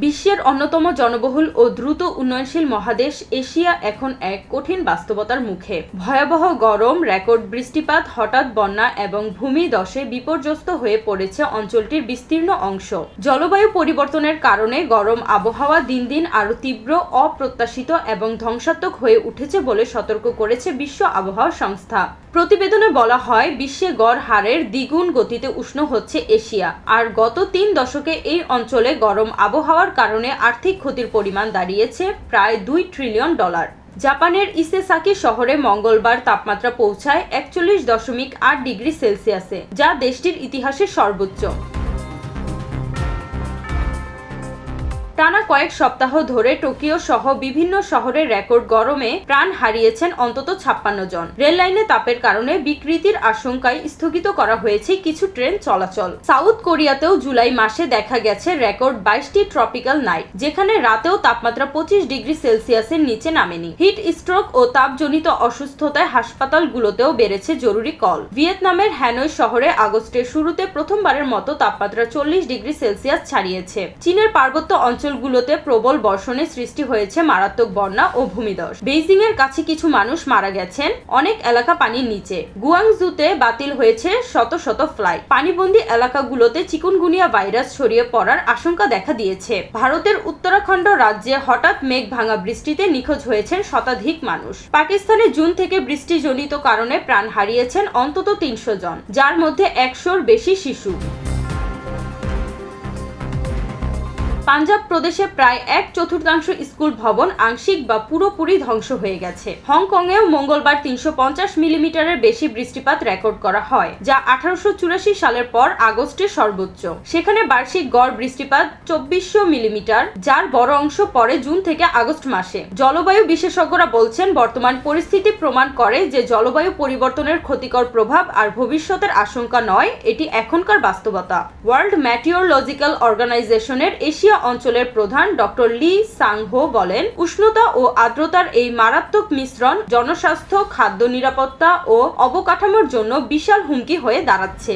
বিশ্বের অন্যতম জনবহুল ও দ্রুত উন্নয়নশীল মহাদেশ এশিয়া এখন এক কঠিন বাস্তবতার মুখে। ভয়াবহ গরম, রেকর্ড বৃষ্টিপাত, হঠাৎ বন্যা এবং ভূমিধসে বিপর্যস্ত হয়ে পড়েছে অঞ্চলটির বিস্তীর্ণ অংশ। জলবায়ু পরিবর্তনের কারণে গরম আবহাওয়া দিন দিন আরও তীব্র, অপ্রত্যাশিত এবং ধ্বংসাত্মক হয়ে উঠেছে বলে সতর্ক করেছে বিশ্ব আবহাওয়া সংস্থা। প্রতিবেদনে বলা হয়, বিশ্বে গড় হারের দ্বিগুণ গতিতে উষ্ণ হচ্ছে এশিয়া, আর গত 3 দশকে এই অঞ্চলে গরম আবহাওয়ার কারণে আর্থিক ক্ষতির পরিমাণ দাঁড়িয়েছে প্রায় $2 ট্রিলিয়ন। জাপানের ইসেসাকি শহরে মঙ্গলবার তাপমাত্রা পৌঁছায় 41.8 ডিগ্রি সেলসিয়াসে, যা দেশটির ইতিহাসের সর্বোচ্চ। টানা কয়েক সপ্তাহ ধরে টোকিও সহ বিভিন্ন শহরের রেকর্ড গরমে প্রাণ হারিয়েছেন অন্তত 56 জন। রেল লাইনে তাপের কারণে বিকৃতির আশঙ্কায় স্থগিত করা হয়েছে কিছু ট্রেন চলাচল। সাউথ কোরিয়াতেও জুলাই মাসে দেখা গেছে রেকর্ড 22টি ট্রপিক্যাল নাইট, যেখানে রাতেও তাপমাত্রা 25 ডিগ্রি সেলসিয়াসের নিচে নামেনি। হিট স্ট্রোক ও তাপজনিত অসুস্থতায় হাসপাতালগুলোতেও বেড়েছে জরুরি কল। ভিয়েতনামের হ্যানয় শহরে আগস্টের শুরুতে প্রথমবারের মতো তাপমাত্রা 40 ডিগ্রি সেলসিয়াস ছাড়িয়েছে। চীনের পার্বত্য অঞ্চলগুলোতে প্রবল বর্ষণে সৃষ্টি হয়েছে মারাত্মক বন্যা ও ভূমিধস। বেইজিং এর কাছে কিছু মানুষ মারা গেছেন, অনেক এলাকা পানির নিচে। গুয়াংজুতে বাতিল হয়েছে শত শত ফ্লাইট। পানিবন্দী এলাকাগুলোতে চিকুনগুনিয়া ভাইরাস ছড়িয়ে পড়ার আশঙ্কা দেখা দিয়েছে। ভারতের উত্তরাখণ্ড রাজ্যে হঠাৎ মেঘ ভাঙা বৃষ্টিতে নিখোঁজ হয়েছেন শতাধিক মানুষ। পাকিস্তানে জুন থেকে বৃষ্টিজনিত কারণে প্রাণ হারিয়েছেন অন্তত 300 জন, যার মধ্যে 100-র বেশি শিশু। পাঞ্জাব প্রদেশে প্রায় 1/4 স্কুল ভবন আংশিক বা পুরোপুরি ধ্বংস হয়ে গেছে। হংকংয়েও মঙ্গলবার 350 মিলিমিটারের বেশি বৃষ্টিপাত রেকর্ড করা হয়, যা 1884 সালের পর আগস্টের সর্বোচ্চ। সেখানে বার্ষিক গড় বৃষ্টিপাত 2400 মিলিমিটার, যার বড় অংশ পড়ে জুন থেকে আগস্ট মাসে। জলবায়ু বিশেষজ্ঞরা বলছেন, বর্তমান পরিস্থিতি প্রমাণ করে যে জলবায়ু পরিবর্তনের ক্ষতিকর প্রভাব আর ভবিষ্যতের আশঙ্কা নয়, এটি এখনকার বাস্তবতা। ওয়ার্ল্ড মেটিওরোলজিক্যাল অর্গানাইজেশনের এশিয়া অঞ্চলের প্রধান ডক্টর লি সাং-হো বলেন, উষ্ণতা ও আর্দ্রতার এই মারাত্মক মিশ্রণ জনস্বাস্থ্য, খাদ্য নিরাপত্তা ও অবকাঠামোর জন্য বিশাল হুমকি হয়ে দাঁড়াচ্ছে।